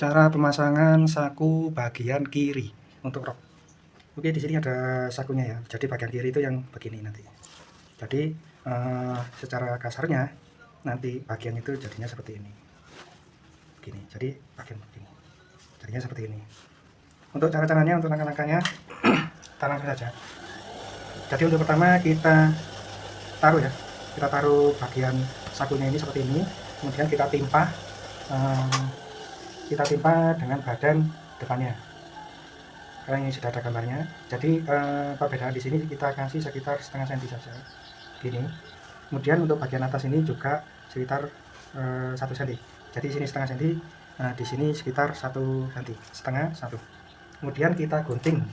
Cara pemasangan saku bagian kiri untuk rok. Oke, di sini ada sakunya ya. Jadi bagian kiri itu yang begini nanti. Jadi secara kasarnya nanti bagian itu jadinya seperti ini. Begini. Jadi bagian begini. Jadinya seperti ini. Untuk cara-caranya, untuk langkah-langkahnya kita langsung saja. Jadi untuk pertama kita taruh ya. Kita taruh bagian sakunya ini seperti ini. Kemudian kita timpa dengan badan depannya, karena ini sudah ada gambarnya. Jadi perbedaan di sini kita kasih sekitar setengah senti saja gini. Kemudian untuk bagian atas ini juga sekitar 1 senti. Jadi di sini setengah senti, di sini sekitar 1 senti setengah, 1. Kemudian kita gunting,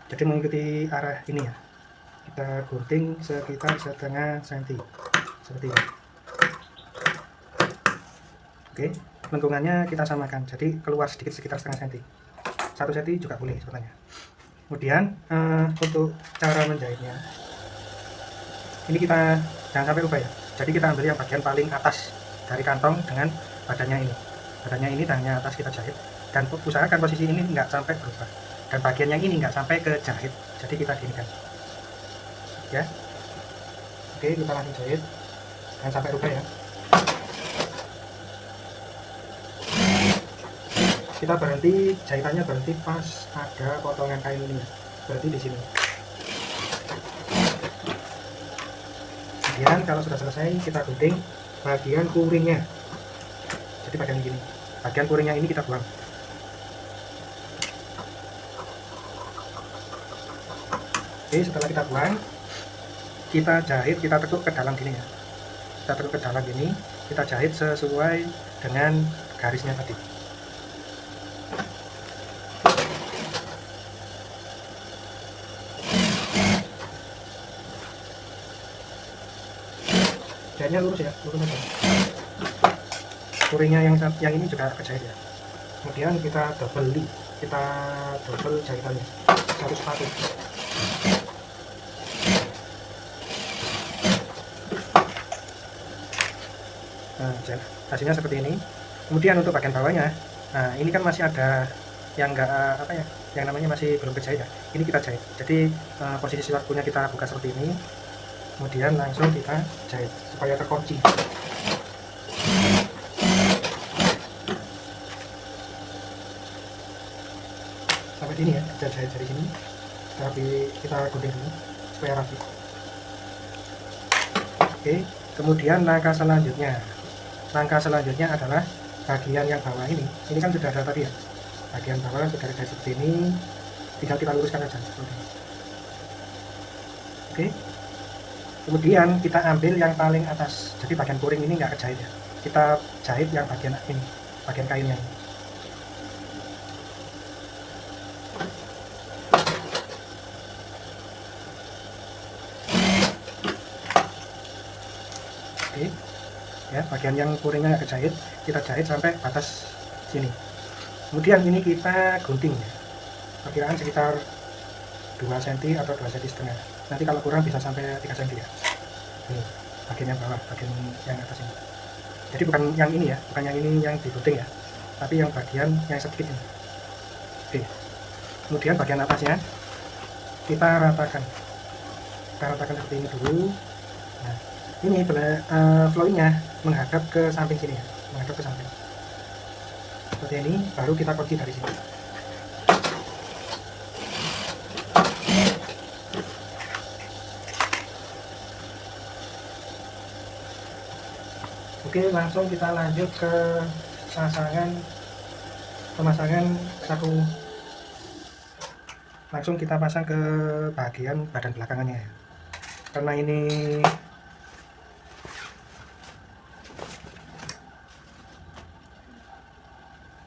jadi mengikuti arah ini ya, kita gunting sekitar setengah senti seperti ini. Oke, lengkungannya kita samakan, jadi keluar sedikit sekitar setengah senti, 1 senti juga boleh sebenarnya. Kemudian untuk cara menjahitnya ini kita jangan sampai lupa ya. Jadi kita ambil yang bagian paling atas dari kantong dengan badannya ini dan yang atas kita jahit, dan usahakan posisi ini enggak sampai berubah, dan bagian yang ini enggak sampai ke jahit. Jadi kita ginikan ya. Oke, kita langsung jahit, jangan sampai rubah ya. Kita berhenti, jahitannya berhenti pas ada potongan kain ini, berarti di sini. Kemudian kalau sudah selesai kita gunting bagian kuringnya, jadi bagian ini, bagian kuringnya ini kita buang. Oke, setelah kita buang, kita jahit, kita tekuk ke dalam gini ya, kita tekuk ke dalam gini, kita jahit sesuai dengan garisnya tadi. Jahitnya lurus ya, lurus aja. Kuringnya yang ini juga kejahit ya. Kemudian kita double jahitannya, 1 sepatu. Nah, hasilnya seperti ini. Kemudian untuk bagian bawahnya, nah ini kan masih ada yang enggak yang namanya masih belum kejahit ya. Ini kita jahit. Jadi posisi sakunya kita buka seperti ini. Kemudian langsung kita jahit supaya terkunci. Sampai sini ya, kita jahit dari sini. Tapi kita gunting dulu supaya rapi. Oke, kemudian langkah selanjutnya adalah bagian yang bawah ini. Ini kan sudah ada tadi ya. Bagian bawah sudah ada seperti ini. Tinggal kita luruskan aja seperti ini. Oke. Kemudian kita ambil yang paling atas, jadi bagian kuring ini nggak kejahit ya, kita jahit yang bagian ini, bagian kainnya ini. Oke ya, bagian yang kuringnya nggak kejahit kita jahit sampai batas sini. Kemudian ini kita gunting ya, perkiraan sekitar 2 cm atau 2,5 cm. Nanti kalau kurang bisa sampai 3 cm ya. Ini bagian yang bawah, bagian yang atas ini. Jadi bukan yang ini ya, bukan yang ini yang digunting ya, tapi yang bagian yang sedikit ini. Oke. Kemudian bagian atasnya kita ratakan seperti ini dulu. Nah, ini flowingnya menghadap ke samping sini ya, menghadap ke samping. Seperti ini, baru kita kunci dari sini. Oke, langsung kita lanjut ke pemasangan saku. Langsung kita pasang ke bagian badan belakangnya ya. Karena ini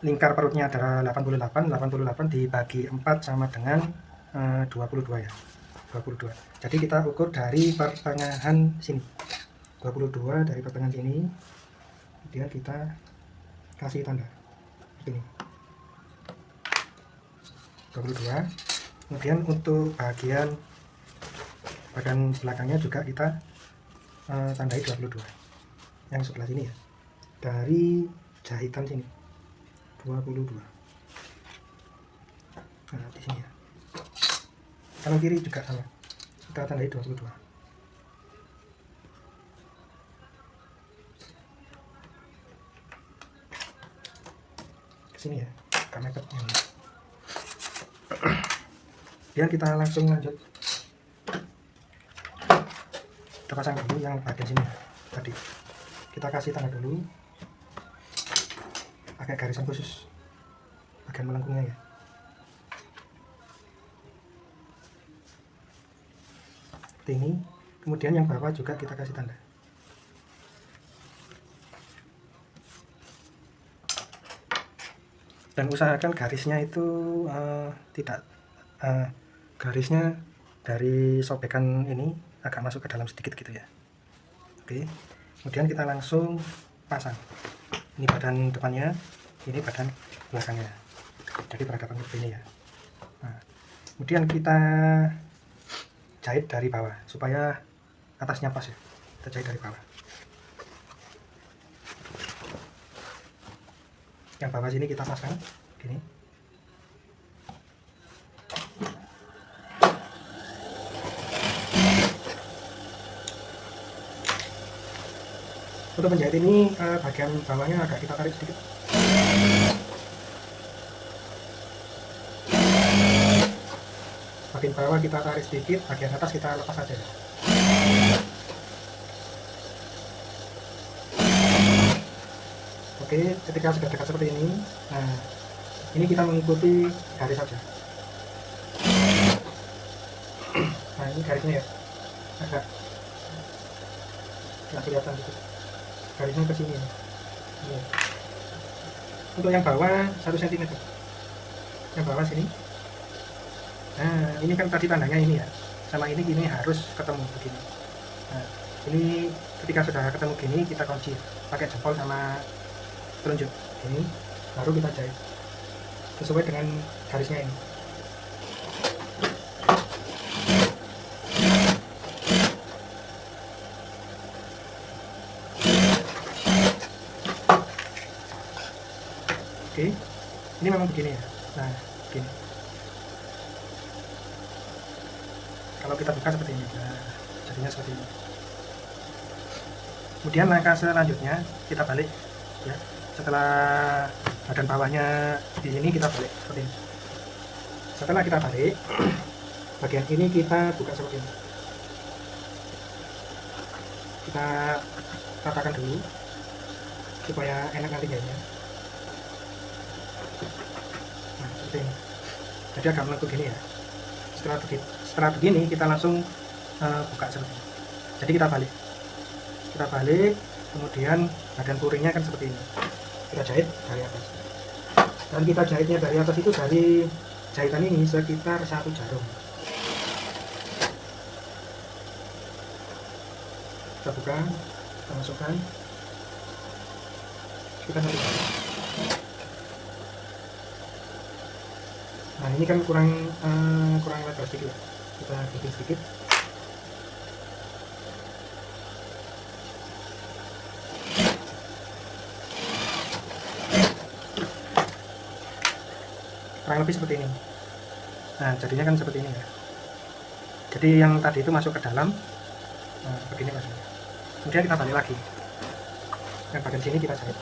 lingkar perutnya adalah 88 dibagi 4 sama dengan 22 ya. 22. Jadi kita ukur dari pertengahan sini. 22 dari pertengahan sini, kemudian kita kasih tanda ini 22. Kemudian untuk bagian badan belakangnya juga kita tandai 22 yang sebelah sini ya, dari jahitan sini 22. Nah, di sini ya. Kanan kiri juga sama. Kita tandai 22. Ke sini ya. Agak mepet ini. Kemudian kita langsung lanjut. Kita pasang dulu yang bagian sini ya. Tadi kita kasih tanda dulu pakai garisan khusus bagian melengkungnya ya. Seperti ini. Kemudian yang bawah juga kita kasih tanda. Dan usahakan garisnya itu tidak garisnya dari sobekan ini agak masuk ke dalam sedikit gitu ya. Oke, kemudian kita langsung pasang. Ini badan depannya, ini badan belakangnya, jadi berhadapan seperti ini ya. Nah, kemudian kita jahit dari bawah supaya atasnya pas ya. Kita jahit dari bawah. Yang bawah sini kita pasang gini. Untuk menjahit ini bagian bawahnya agak kita tarik sedikit. Bagian bawah kita tarik sedikit, bagian atas kita lepas saja. Oke, ketika sudah dekat seperti ini, nah ini kita mengikuti garis saja. Nah ini garisnya ya, agak nggak kelihatan gitu. Garisnya ke sini ya. Ini. Untuk yang bawah 1 cm. Yang bawah sini. Nah, ini kan tadi tandanya ini ya. Sama ini gini harus ketemu begini. Nah, ini ketika sudah ketemu gini kita kunci pakai jempol sama telunjuk. Ini baru kita jahit sesuai dengan garisnya ini. Oke, ini memang begini ya. Nah, begini. Kalau kita buka seperti ini, nah, jadinya seperti ini. Kemudian langkah selanjutnya kita balik, ya. Setelah badan bawahnya di sini kita balik seperti ini. Setelah kita balik, bagian ini kita buka seperti ini. Kita ratakan dulu supaya enak nanti jahitnya. Nah, seperti ini. Jadi agak melengkung gini ya. Setelah begini kita langsung buka seperti ini. Jadi kita balik, kemudian badan puringnya kan seperti ini. Kita jahit dari atas. Dan kita jahitnya dari atas itu dari jahitan ini sekitar 1 jarum. Kita buka, kita masukkan sekitar 1 jarum. Nah ini kan kurang lebar sedikit, kita bikin sedikit. Kurang lebih seperti ini. Nah jadinya kan seperti ini ya. Jadi yang tadi itu masuk ke dalam, nah, begini masuknya. Kemudian kita balik lagi. Yang bagian sini kita jahit.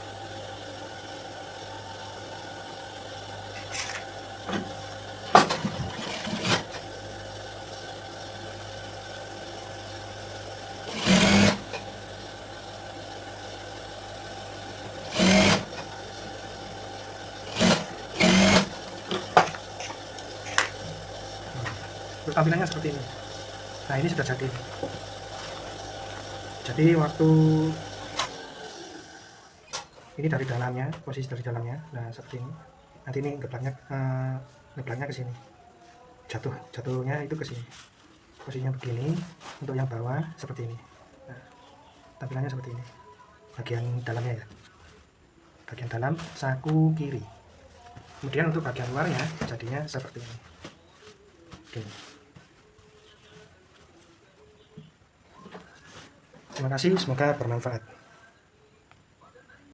Tampilannya seperti ini. Nah ini sudah jadi. Jadi waktu ini dari dalamnya, posisi dari dalamnya, nah seperti ini. Nanti ini ngeblaknya ke sini. Jatuhnya itu ke sini. Posisinya begini. Untuk yang bawah seperti ini. Nah, tampilannya seperti ini. Bagian dalamnya ya. Bagian dalam saku kiri. Kemudian untuk bagian luarnya jadinya seperti ini. Oke. Terima kasih, semoga bermanfaat.